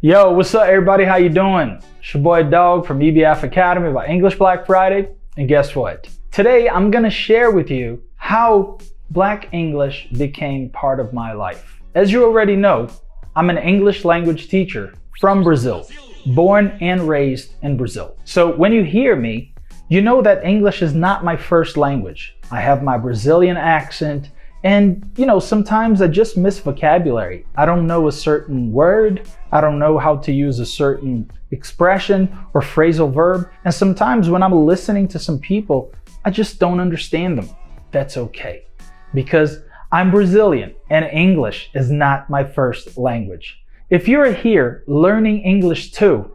Yo, what's up everybody? How you doing? It's your boy Dog from EBF Academy by English Black Friday. And guess what? Today I'm gonna share with you how Black English became part of my life. As you already know, I'm an English language teacher from Brazil, born and raised in Brazil. So when you hear me, you know that English is not my first language. I have my Brazilian accent, and sometimes I just miss vocabulary. I don't know a certain word, I don't know how to use a certain expression or phrasal verb, and sometimes when I'm listening to some people, I just don't understand them. That's okay, because I'm Brazilian and English is not my first language. If you're here learning English too,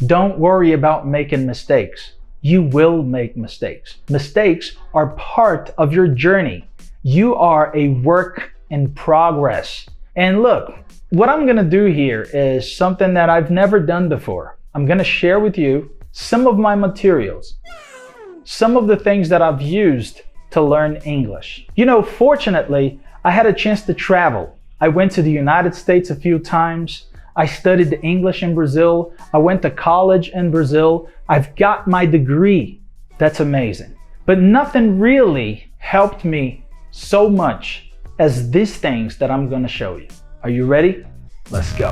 don't worry about making mistakes. You will make mistakes. Mistakes are part of your journey. You are a work in progress. And look, what I'm gonna do here is something that I've never done before. I'm gonna share with you some of my materials, some of the things that I've used to learn English. Fortunately, I had a chance to travel. I went to the United States a few times. I studied English in Brazil. I went to college in Brazil. I've got my degree. That's amazing. But nothing really helped me so much as these things that I'm gonna show you. Are you ready? Let's go.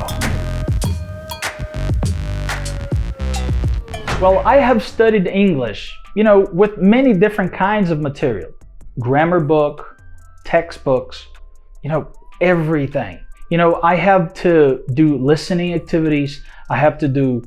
Well, I have studied English, with many different kinds of material. Grammar book, textbooks, everything. I have to do listening activities. I have to do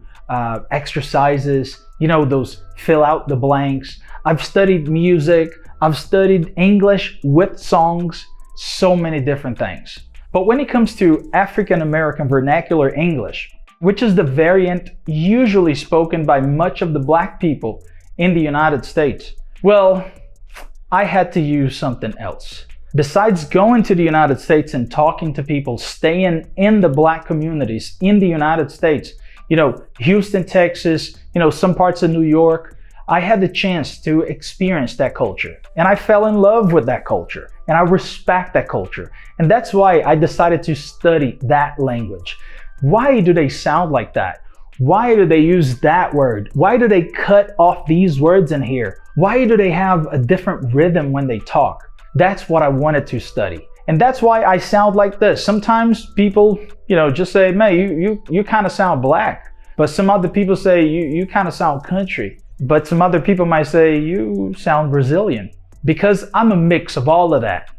exercises, those fill out the blanks. I've studied music. I've studied English with songs, so many different things. But when it comes to African American Vernacular English, which is the variant usually spoken by much of the Black people in the United States, well, I had to use something else. Besides going to the United States and talking to people staying in the Black communities in the United States, Houston, Texas, some parts of New York, I had the chance to experience that culture. And I fell in love with that culture. And I respect that culture. And that's why I decided to study that language. Why do they sound like that? Why do they use that word? Why do they cut off these words in here? Why do they have a different rhythm when they talk? That's what I wanted to study. And that's why I sound like this. Sometimes people, just say, man, you kind of sound Black. But some other people say, you kind of sound country. But some other people might say, you sound Brazilian. Because I'm a mix of all of that.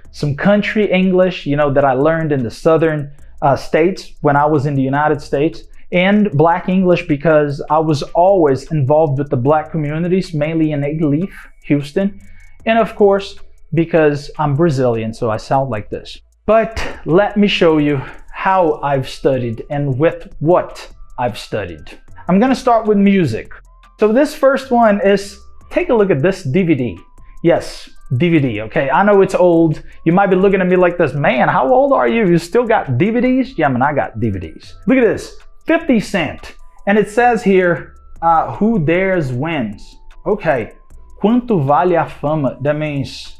Some country English, that I learned in the southern states when I was in the United States. And Black English because I was always involved with the Black communities, mainly in Natallí, Houston. And of course, because I'm Brazilian, so I sound like this. But let me show you how I've studied and with what I've studied. I'm gonna start with music. So this first one is, take a look at this DVD. Yes, DVD, okay? I know it's old. You might be looking at me like this, man, how old are you? You still got DVDs? Yeah, man, I got DVDs. Look at this, 50 Cent. And it says here, who dares wins. Okay, quanto vale a fama? That means,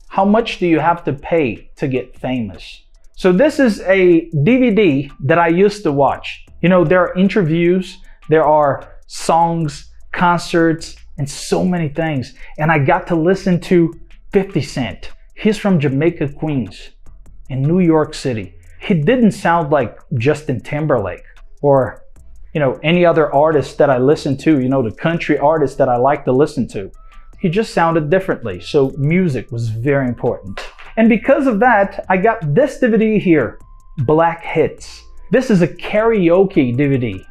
how much do you have to pay to get famous? So this is a DVD that I used to watch. There are interviews, there are songs, concerts, and so many things. And I got to listen to 50 Cent. He's from Jamaica, Queens, in New York City. He didn't sound like Justin Timberlake or, any other artist that I listen to, the country artists that I like to listen to. He just sounded differently. So music was very important. And because of that, I got this DVD here, Black Hits. This is a karaoke DVD.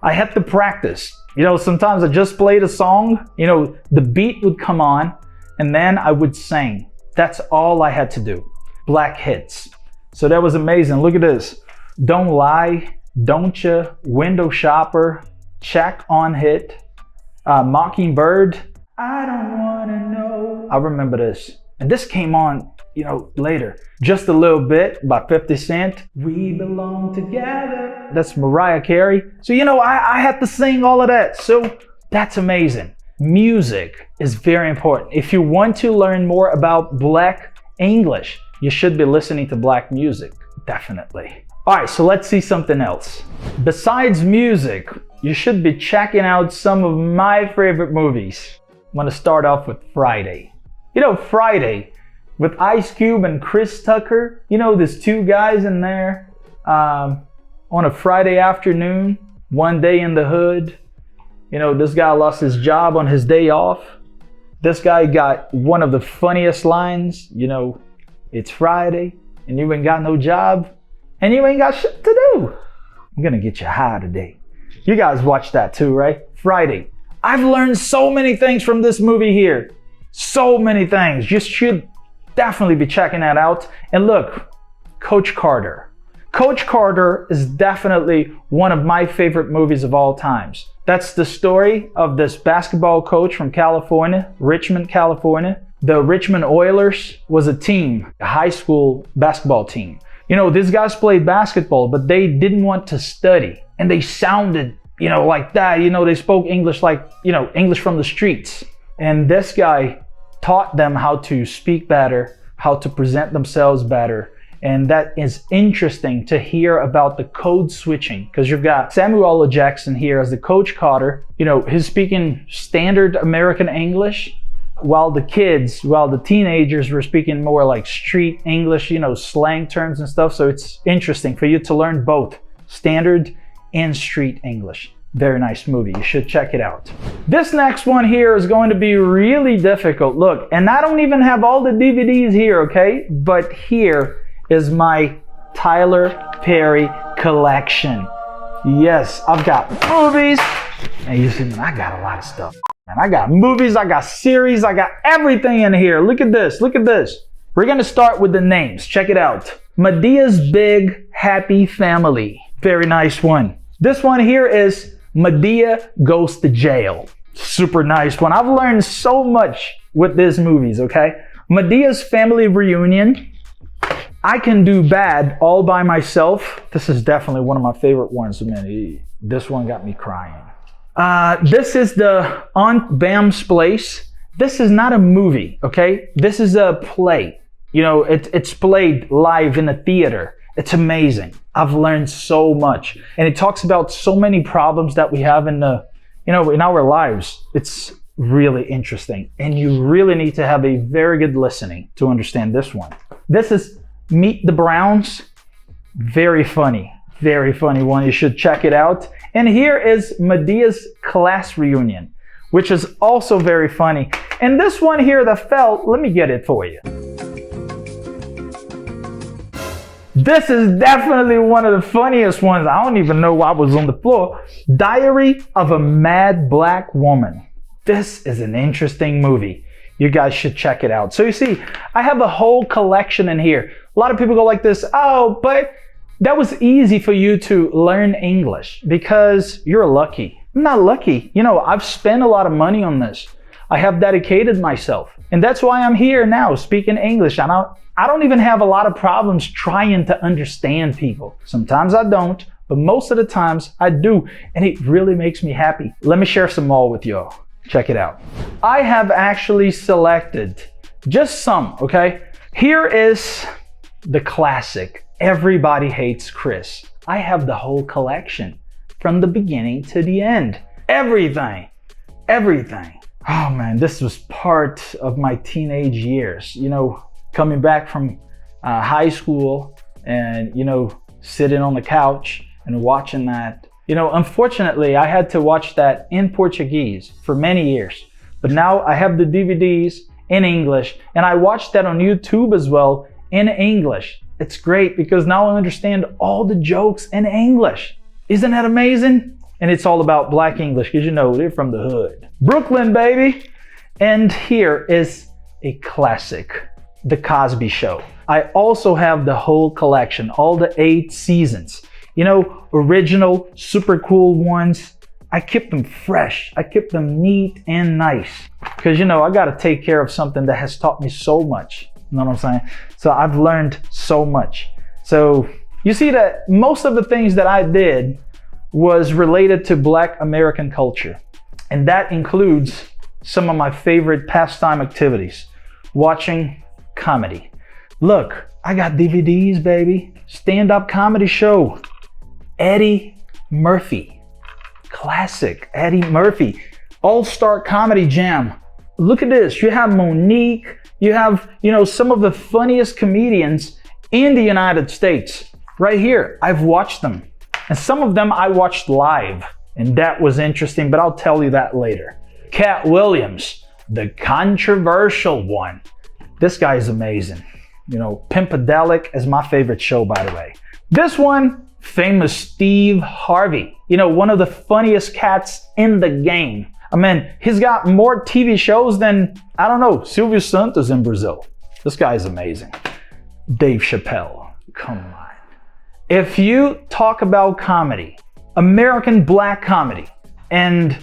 I had to practice. Sometimes I just played a song, the beat would come on, and then I would sing. That's all I had to do. Black Hits. So that was amazing. Look at this. Don't Lie, Don't Ya, Window Shopper, Check on Hit, Mockingbird, I Don't Wanna Know. I remember this. And this came on, later. Just a Little Bit by 50 Cent. We Belong Together. That's Mariah Carey. So, I had to sing all of that. So that's amazing. Music is very important. If you want to learn more about Black English, you should be listening to Black music. Definitely. All right, so let's see something else. Besides music, you should be checking out some of my favorite movies. I'm gonna start off with Friday. You know, Friday with Ice Cube and Chris Tucker. You know, there's two guys in there on a Friday afternoon, one day in the hood. You know, this guy lost his job on his day off. This guy got one of the funniest lines, you know, it's Friday and you ain't got no job and you ain't got shit to do. I'm gonna get you high today. You guys watch that too, right? Friday. I've learned so many things from this movie here. So many things. You should definitely be checking that out. And look, Coach Carter. Coach Carter is definitely one of my favorite movies of all times. That's the story of this basketball coach from California, Richmond, California. The Richmond Oilers was a team, a high school basketball team. You know, these guys played basketball, but they didn't want to study. And they sounded, you know, like that. You know, they spoke English like, you know, English from the streets. And this guy taught them how to speak better, how to present themselves better. And that is interesting to hear about the code switching, because you've got Samuel L. Jackson here as the Coach Carter. You know, he's speaking standard American English, while the teenagers were speaking more like street English, you know, slang terms and stuff. So it's interesting for you to learn both standard and street English. Very nice movie. You should check it out. This next one here is going to be really difficult. Look, and I don't even have all the DVDs here, okay? But here is my Tyler Perry collection. Yes, I've got movies. And you see, man, I got a lot of stuff. Man, I got movies, I got series, I got everything in here. Look at this, look at this. We're gonna start with the names. Check it out. Medea's Big Happy Family. Very nice one. This one here is Medea Goes to Jail. Super nice one. I've learned so much with these movies, okay? Medea's Family Reunion. I Can Do Bad All by Myself. This is definitely one of my favorite ones. Man, this one got me crying. This is the Aunt Bam's Place. This is not a movie, okay? This is a play. You know, it's played live in a theater. It's amazing. I've learned so much. And it talks about so many problems that we have in our lives. It's really interesting. And you really need to have a very good listening to understand this one. This is Meet the Browns. Very funny one. You should check it out. And here is Medea's Class Reunion, which is also very funny. And this one here that fell, let me get it for you. This is definitely one of the funniest ones. I don't even know why I was on the floor. Diary of a Mad Black Woman. This is an interesting movie. You guys should check it out. So you see, I have a whole collection in here. A lot of people go like this, oh, but that was easy for you to learn English because you're lucky. I'm not lucky. You know, I've spent a lot of money on this. I have dedicated myself. And that's why I'm here now speaking English. And I don't even have a lot of problems trying to understand people. Sometimes I don't, but most of the times I do. And it really makes me happy. Let me share some more with y'all. Check it out. I have actually selected just some, okay? Here is the classic. Everybody Hates Chris. I have the whole collection from the beginning to the end. Everything. Oh man, this was part of my teenage years. You know, coming back from high school and, you know, sitting on the couch and watching that. You know, unfortunately, I had to watch that in Portuguese for many years. But now I have the DVDs in English and I watched that on YouTube as well in English. It's great because now I understand all the jokes in English. Isn't that amazing? And it's all about Black English because, you know, they're from the hood. Brooklyn, baby. And here is a classic, The Cosby Show. I also have the whole collection, all the 8 seasons. You know, original, super cool ones. I keep them fresh. I keep them neat and nice. Because, you know, I got to take care of something that has taught me so much. You know what I'm saying? So I've learned so much. So you see that most of the things that I did was related to Black American culture. And that includes some of my favorite pastime activities. Watching comedy. Look, I got DVDs, baby. stand-up comedy show. Eddie Murphy. Classic Eddie Murphy. All-Star Comedy Jam. Look at this. You have Monique. You have, some of the funniest comedians in the United States. Right here. I've watched them. And some of them I watched live. And that was interesting, but I'll tell you that later. Cat Williams, the controversial one. This guy is amazing. Pimpadelic is my favorite show, by the way. This one, famous Steve Harvey. One of the funniest cats in the game. I mean, he's got more TV shows than, I don't know, Silvio Santos in Brazil. This guy is amazing. Dave Chappelle, come on. If you talk about comedy, American black comedy, and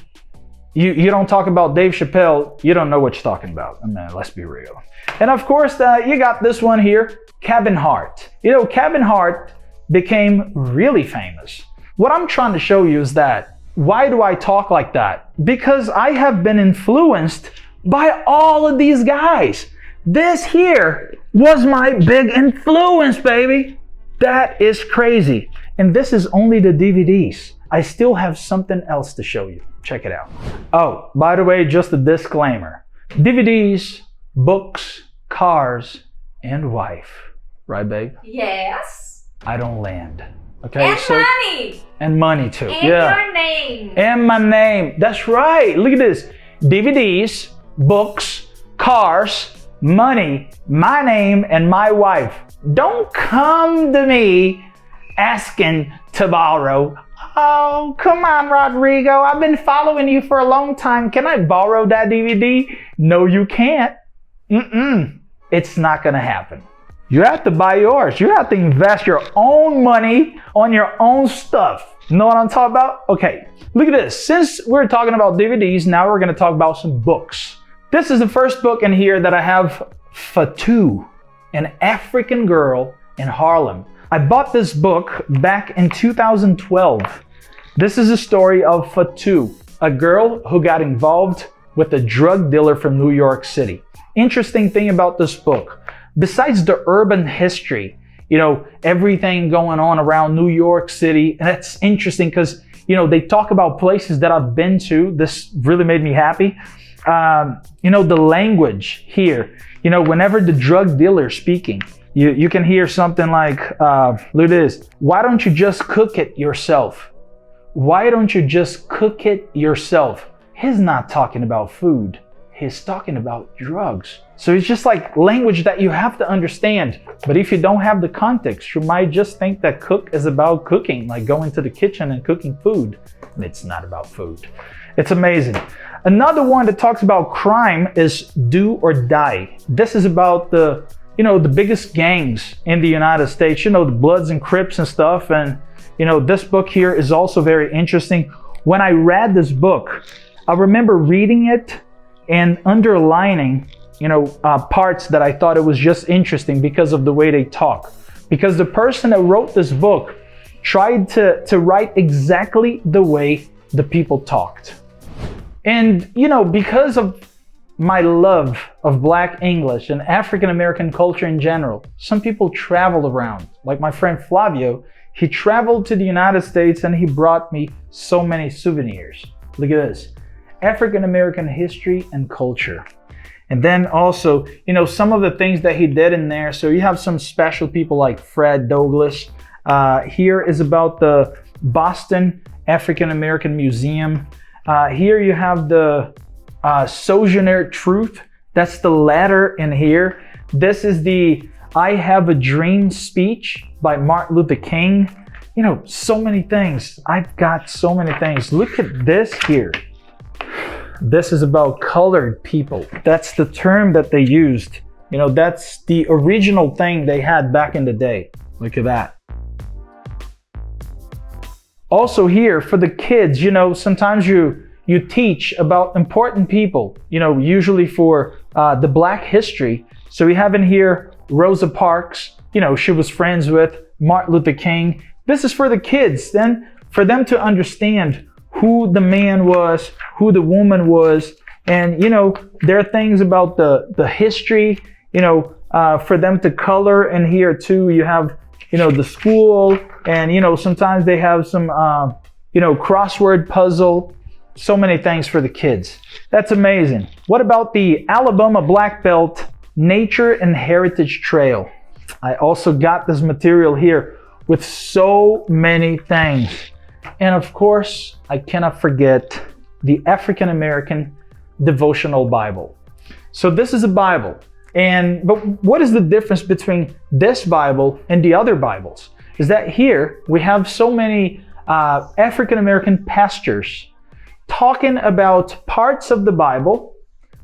you don't talk about Dave Chappelle, you don't know what you're talking about. I mean, let's be real. And of course, you got this one here, Kevin Hart. Kevin Hart became really famous. What I'm trying to show you is that, why do I talk like that? Because I have been influenced by all of these guys. This here was my big influence, baby. That is crazy. And this is only the DVDs. I still have something else to show you. Check it out. Oh, by the way, just a disclaimer. DVDs, books, cars, and wife. Right, babe? Yes. I don't land. Okay, and money. And money too. And your name. And my name. That's right. Look at this. DVDs, books, cars, money, my name, and my wife. Don't come to me asking to borrow. Oh, come on, Rodrigo. I've been following you for a long time. Can I borrow that DVD? No, you can't. It's not going to happen. You have to buy yours. You have to invest your own money on your own stuff. You know what I'm talking about? Okay, look at this. Since we're talking about DVDs, now we're going to talk about some books. This is the first book in here that I have, Fatou, an African girl in Harlem. I bought this book back in 2012. This is a story of Fatou, a girl who got involved with a drug dealer from New York City. Interesting thing about this book, besides the urban history, everything going on around New York City, and that's interesting because, they talk about places that I've been to. This really made me happy. The language here, whenever the drug dealer is speaking, you can hear something like, look at this. Why don't you just cook it yourself? Why don't you just cook it yourself? He's not talking about food. He's talking about drugs. So it's just like language that you have to understand. But if you don't have the context, you might just think that cook is about cooking, like going to the kitchen and cooking food. And it's not about food. It's amazing. Another one that talks about crime is Do or Die. This is about the biggest gangs in the United States, the Bloods and Crips and stuff. And, this book here is also very interesting. When I read this book, I remember reading it and underlining, parts that I thought it was just interesting because of the way they talk. Because the person that wrote this book tried to write exactly the way the people talked. And, because of my love of Black English and African American culture in general, some people travel around. Like my friend Flavio, he traveled to the United States and he brought me so many souvenirs. Look at this. African American history and culture. And then also, some of the things that he did in there. So you have some special people like Fred Douglass. Here is about the Boston African American Museum. Here you have the Sojourner Truth. That's the letter in here. This is the I Have a Dream speech by Martin Luther King. So many things. I've got so many things. Look at this here. This is about colored people. That's the term that they used. That's the original thing they had back in the day. Look at that. Also here for the kids, sometimes you teach about important people, usually for the Black history. So we have in here Rosa Parks, she was friends with Martin Luther King. This is for the kids, then for them to understand who the man was, who the woman was. And, there are things about the history, for them to color. And here too, you have the school, and sometimes they have some crossword puzzle. So many things for the kids. That's amazing. What about the Alabama Black Belt Nature and Heritage Trail? I also got this material here with so many things. And of course, I cannot forget the African American Devotional Bible. So this is a Bible. But what is the difference between this Bible and the other Bibles? Is that here we have so many African American pastors talking about parts of the Bible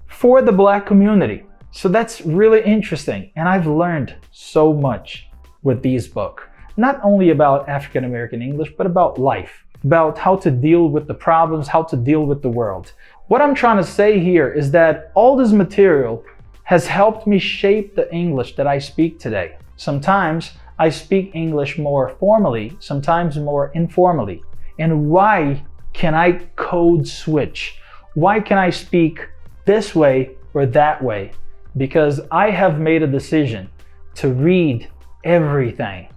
for the Black community. So that's really interesting. And I've learned so much with these books. Not only about African American English, but about life, about how to deal with the problems, how to deal with the world. What I'm trying to say here is that all this material has helped me shape the English that I speak today. Sometimes I speak English more formally, sometimes more informally. And why can I code switch? Why can I speak this way or that way? Because I have made a decision to read everything,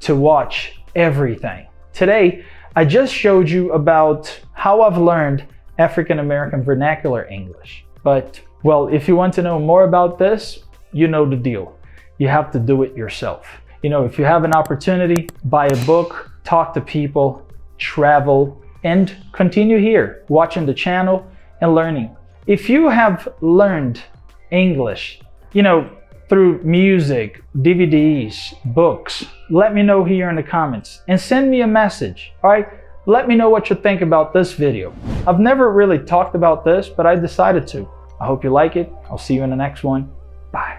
to watch everything. Today, I just showed you about how I've learned African American Vernacular English. But, well, if you want to know more about this, you know the deal. You have to do it yourself. If you have an opportunity, buy a book, talk to people, travel, and continue here, watching the channel and learning. If you have learned English, through music, DVDs, books, let me know here in the comments and send me a message, all right? Let me know what you think about this video. I've never really talked about this, but I decided to. I hope you like it. I'll see you in the next one. Bye.